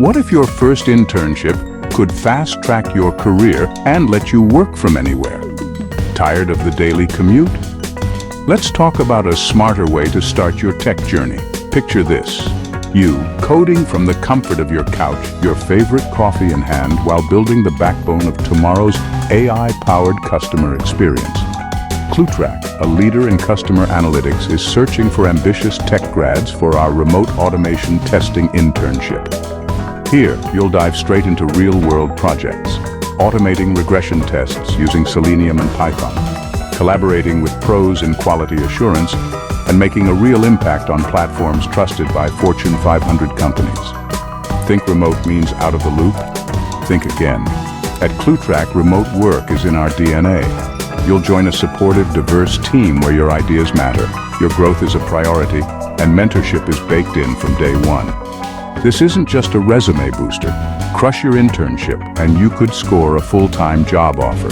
What if your first internship could fast-track your career and let you work from anywhere? Tired of the daily commute? Let's talk about a smarter way to start your tech journey. Picture this. You, coding from the comfort of your couch, your favorite coffee in hand, while building the backbone of tomorrow's AI-powered customer experience. Clootrack, a leader in customer analytics, is searching for ambitious tech grads for our remote automation testing internship. Here, you'll dive straight into real-world projects, automating regression tests using Selenium and Python, collaborating with pros in quality assurance, and making a real impact on platforms trusted by Fortune 500 companies. Think remote means out of the loop? Think again. At Clootrack, remote work is in our DNA. You'll join a supportive, diverse team where your ideas matter, your growth is a priority, and mentorship is baked in from day one. This isn't just a resume booster. Crush your internship, and you could score a full-time job offer.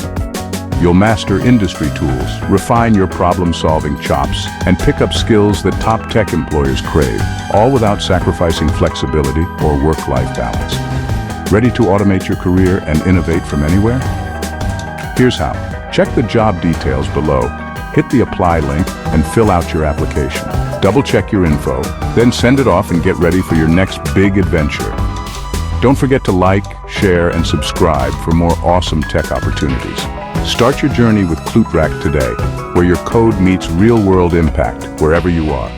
You'll master industry tools, refine your problem-solving chops, and pick up skills that top tech employers crave, all without sacrificing flexibility or work-life balance. Ready to automate your career and innovate from anywhere? Here's how. Check the job details below, hit the apply link, and fill out your application. Double-check your info, then send it off and get ready for your next big adventure. Don't forget to like, share, and subscribe for more awesome tech opportunities. Start your journey with Clootrack today, where your code meets real-world impact wherever you are.